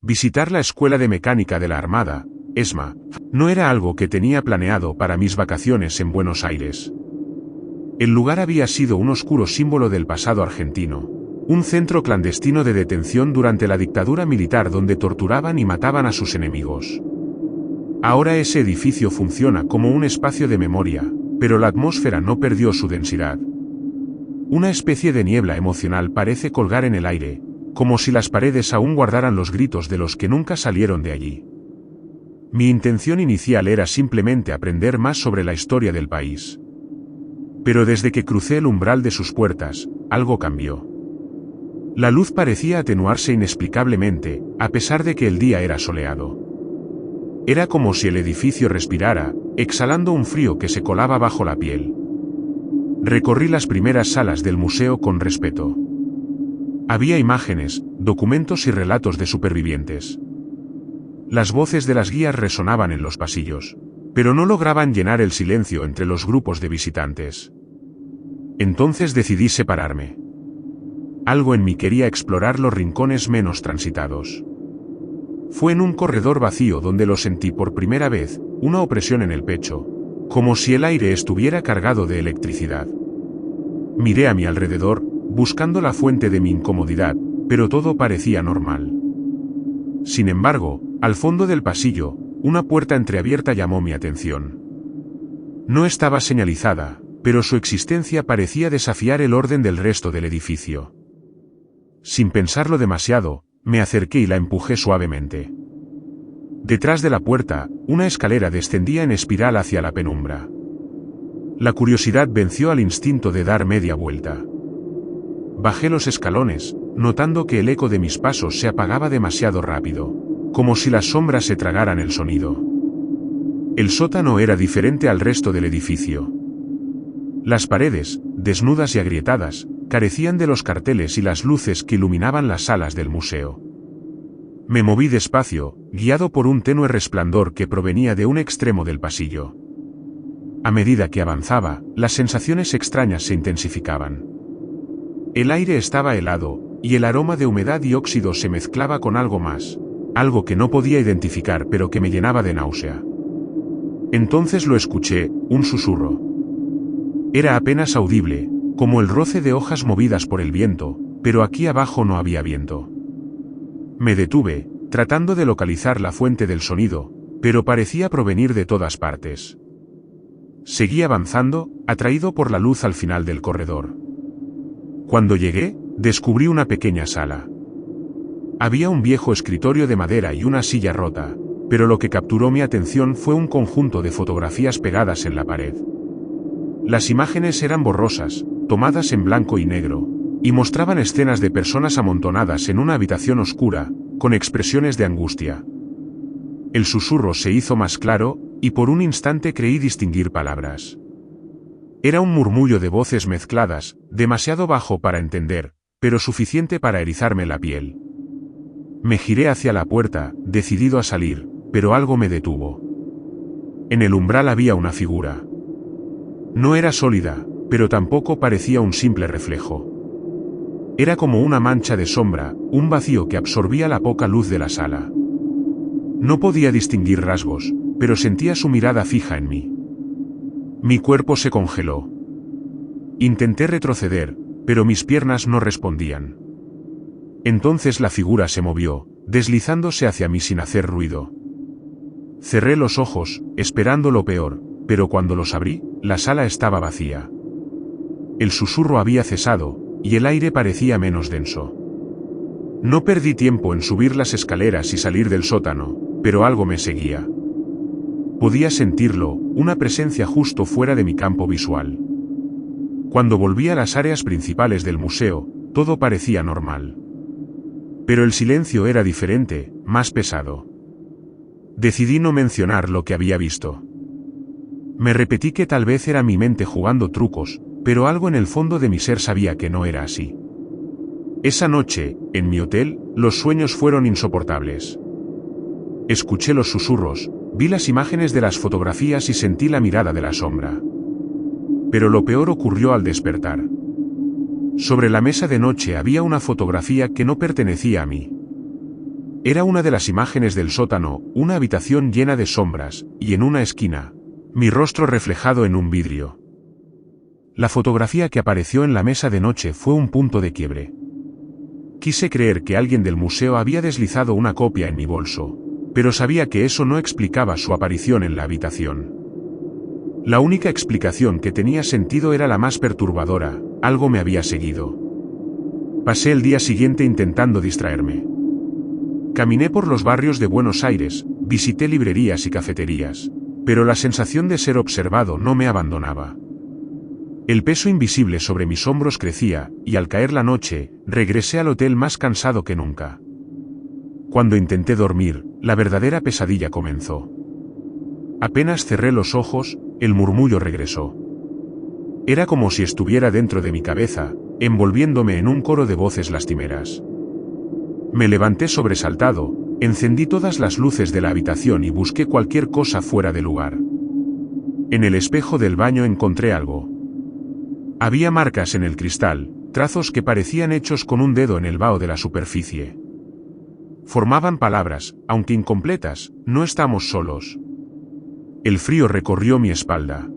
Visitar la escuela de mecánica de la Armada, ESMA, no era algo que tenía planeado para mis vacaciones en Buenos Aires. El lugar había sido un oscuro símbolo del pasado argentino, un centro clandestino de detención durante la dictadura militar donde torturaban y mataban a sus enemigos. Ahora ese edificio funciona como un espacio de memoria, pero la atmósfera no perdió su densidad. Una especie de niebla emocional parece colgar en el aire, como si las paredes aún guardaran los gritos de los que nunca salieron de allí. Mi intención inicial era simplemente aprender más sobre la historia del país. Pero desde que crucé el umbral de sus puertas, algo cambió. La luz parecía atenuarse inexplicablemente, a pesar de que el día era soleado. Era como si el edificio respirara, exhalando un frío que se colaba bajo la piel. Recorrí las primeras salas del museo con respeto. Había imágenes, documentos y relatos de supervivientes. Las voces de las guías resonaban en los pasillos, pero no lograban llenar el silencio entre los grupos de visitantes. Entonces decidí separarme. Algo en mí quería explorar los rincones menos transitados. Fue en un corredor vacío donde lo sentí por primera vez, una opresión en el pecho, como si el aire estuviera cargado de electricidad. Miré a mi alrededor, buscando la fuente de mi incomodidad, pero todo parecía normal. Sin embargo, al fondo del pasillo, una puerta entreabierta llamó mi atención. No estaba señalizada, pero su existencia parecía desafiar el orden del resto del edificio. Sin pensarlo demasiado, me acerqué y la empujé suavemente. Detrás de la puerta, una escalera descendía en espiral hacia la penumbra. La curiosidad venció al instinto de dar media vuelta. Bajé los escalones, notando que el eco de mis pasos se apagaba demasiado rápido, como si las sombras se tragaran el sonido. El sótano era diferente al resto del edificio. Las paredes, desnudas y agrietadas, carecían de los carteles y las luces que iluminaban las salas del museo. Me moví despacio, guiado por un tenue resplandor que provenía de un extremo del pasillo. A medida que avanzaba, las sensaciones extrañas se intensificaban. El aire estaba helado, y el aroma de humedad y óxido se mezclaba con algo más, algo que no podía identificar pero que me llenaba de náusea. Entonces lo escuché, un susurro. Era apenas audible, como el roce de hojas movidas por el viento, pero aquí abajo no había viento. Me detuve, tratando de localizar la fuente del sonido, pero parecía provenir de todas partes. Seguí avanzando, atraído por la luz al final del corredor. Cuando llegué, descubrí una pequeña sala. Había un viejo escritorio de madera y una silla rota, pero lo que capturó mi atención fue un conjunto de fotografías pegadas en la pared. Las imágenes eran borrosas, tomadas en blanco y negro, y mostraban escenas de personas amontonadas en una habitación oscura, con expresiones de angustia. El susurro se hizo más claro, y por un instante creí distinguir palabras. Era un murmullo de voces mezcladas, demasiado bajo para entender, pero suficiente para erizarme la piel. Me giré hacia la puerta, decidido a salir, pero algo me detuvo. En el umbral había una figura. No era sólida, pero tampoco parecía un simple reflejo. Era como una mancha de sombra, un vacío que absorbía la poca luz de la sala. No podía distinguir rasgos, pero sentía su mirada fija en mí. Mi cuerpo se congeló. Intenté retroceder, pero mis piernas no respondían. Entonces la figura se movió, deslizándose hacia mí sin hacer ruido. Cerré los ojos, esperando lo peor, pero cuando los abrí, la sala estaba vacía. El susurro había cesado, y el aire parecía menos denso. No perdí tiempo en subir las escaleras y salir del sótano, pero algo me seguía. Podía sentirlo, una presencia justo fuera de mi campo visual. Cuando volví a las áreas principales del museo, todo parecía normal. Pero el silencio era diferente, más pesado. Decidí no mencionar lo que había visto. Me repetí que tal vez era mi mente jugando trucos, pero algo en el fondo de mi ser sabía que no era así. Esa noche, en mi hotel, los sueños fueron insoportables. Escuché los susurros, vi las imágenes de las fotografías y sentí la mirada de la sombra. Pero lo peor ocurrió al despertar. Sobre la mesa de noche había una fotografía que no pertenecía a mí. Era una de las imágenes del sótano, una habitación llena de sombras, y en una esquina, mi rostro reflejado en un vidrio. La fotografía que apareció en la mesa de noche fue un punto de quiebre. Quise creer que alguien del museo había deslizado una copia en mi bolso, pero sabía que eso no explicaba su aparición en la habitación. La única explicación que tenía sentido era la más perturbadora: algo me había seguido. Pasé el día siguiente intentando distraerme. Caminé por los barrios de Buenos Aires, visité librerías y cafeterías, pero la sensación de ser observado no me abandonaba. El peso invisible sobre mis hombros crecía, y al caer la noche, regresé al hotel más cansado que nunca. Cuando intenté dormir, la verdadera pesadilla comenzó. Apenas cerré los ojos, el murmullo regresó. Era como si estuviera dentro de mi cabeza, envolviéndome en un coro de voces lastimeras. Me levanté sobresaltado, encendí todas las luces de la habitación y busqué cualquier cosa fuera de lugar. En el espejo del baño encontré algo. Había marcas en el cristal, trazos que parecían hechos con un dedo en el vaho de la superficie. Formaban palabras, aunque incompletas: no estamos solos. El frío recorrió mi espalda.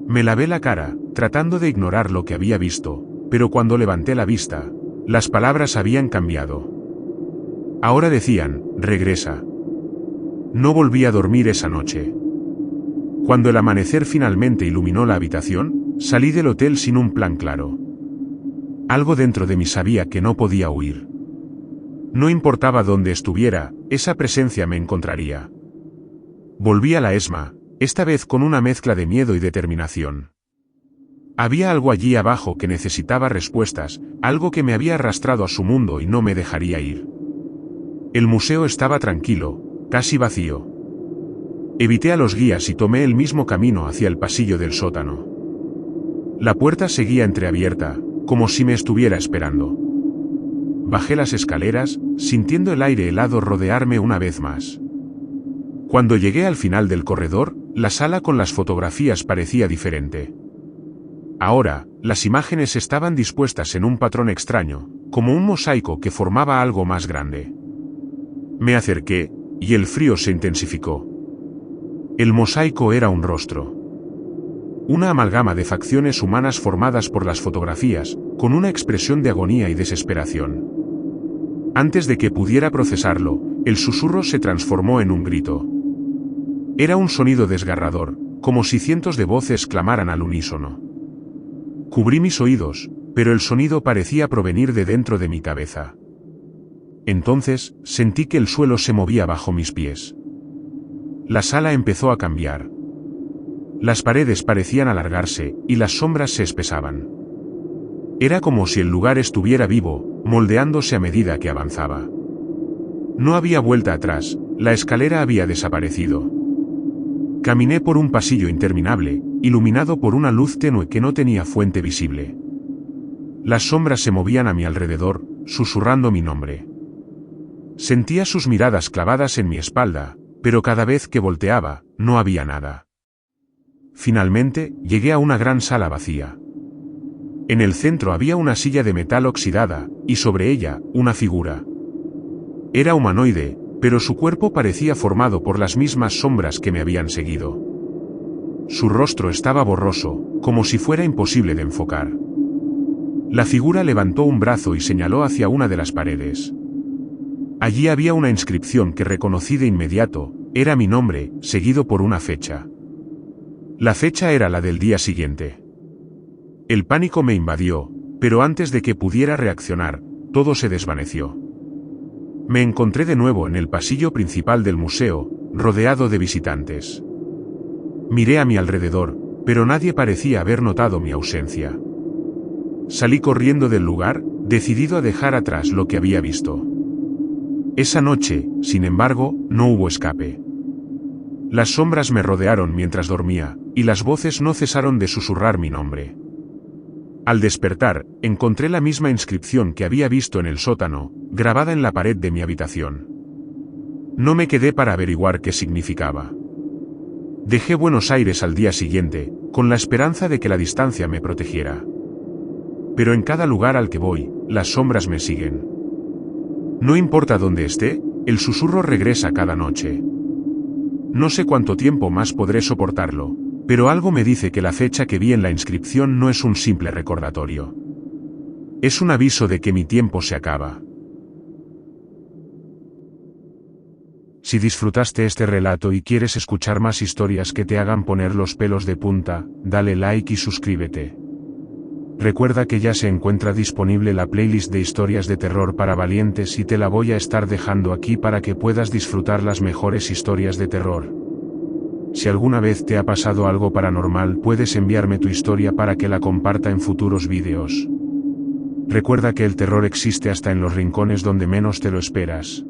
Me lavé la cara, tratando de ignorar lo que había visto, pero cuando levanté la vista, las palabras habían cambiado. Ahora decían: regresa. No volví a dormir esa noche. Cuando el amanecer finalmente iluminó la habitación, salí del hotel sin un plan claro. Algo dentro de mí sabía que no podía huir. No importaba dónde estuviera, esa presencia me encontraría. Volví a la ESMA, esta vez con una mezcla de miedo y determinación. Había algo allí abajo que necesitaba respuestas, algo que me había arrastrado a su mundo y no me dejaría ir. El museo estaba tranquilo, casi vacío. Evité a los guías y tomé el mismo camino hacia el pasillo del sótano. La puerta seguía entreabierta, como si me estuviera esperando. Bajé las escaleras, sintiendo el aire helado rodearme una vez más. Cuando llegué al final del corredor, la sala con las fotografías parecía diferente. Ahora, las imágenes estaban dispuestas en un patrón extraño, como un mosaico que formaba algo más grande. Me acerqué, y el frío se intensificó. El mosaico era un rostro. Una amalgama de facciones humanas formadas por las fotografías, con una expresión de agonía y desesperación. Antes de que pudiera procesarlo, el susurro se transformó en un grito. Era un sonido desgarrador, como si cientos de voces clamaran al unísono. Cubrí mis oídos, pero el sonido parecía provenir de dentro de mi cabeza. Entonces, sentí que el suelo se movía bajo mis pies. La sala empezó a cambiar. Las paredes parecían alargarse, y las sombras se espesaban. Era como si el lugar estuviera vivo, moldeándose a medida que avanzaba. No había vuelta atrás, la escalera había desaparecido. Caminé por un pasillo interminable, iluminado por una luz tenue que no tenía fuente visible. Las sombras se movían a mi alrededor, susurrando mi nombre. Sentía sus miradas clavadas en mi espalda, pero cada vez que volteaba, no había nada. Finalmente, llegué a una gran sala vacía. En el centro había una silla de metal oxidada, y sobre ella, una figura. Era humanoide, pero su cuerpo parecía formado por las mismas sombras que me habían seguido. Su rostro estaba borroso, como si fuera imposible de enfocar. La figura levantó un brazo y señaló hacia una de las paredes. Allí había una inscripción que reconocí de inmediato: era mi nombre, seguido por una fecha. La fecha era la del día siguiente. El pánico me invadió, pero antes de que pudiera reaccionar, todo se desvaneció. Me encontré de nuevo en el pasillo principal del museo, rodeado de visitantes. Miré a mi alrededor, pero nadie parecía haber notado mi ausencia. Salí corriendo del lugar, decidido a dejar atrás lo que había visto. Esa noche, sin embargo, no hubo escape. Las sombras me rodearon mientras dormía, y las voces no cesaron de susurrar mi nombre. Al despertar, encontré la misma inscripción que había visto en el sótano, grabada en la pared de mi habitación. No me quedé para averiguar qué significaba. Dejé Buenos Aires al día siguiente, con la esperanza de que la distancia me protegiera. Pero en cada lugar al que voy, las sombras me siguen. No importa dónde esté, el susurro regresa cada noche. No sé cuánto tiempo más podré soportarlo, pero algo me dice que la fecha que vi en la inscripción no es un simple recordatorio. Es un aviso de que mi tiempo se acaba. Si disfrutaste este relato y quieres escuchar más historias que te hagan poner los pelos de punta, dale like y suscríbete. Recuerda que ya se encuentra disponible la playlist de historias de terror para valientes y te la voy a estar dejando aquí para que puedas disfrutar las mejores historias de terror. Si alguna vez te ha pasado algo paranormal, puedes enviarme tu historia para que la comparta en futuros vídeos. Recuerda que el terror existe hasta en los rincones donde menos te lo esperas.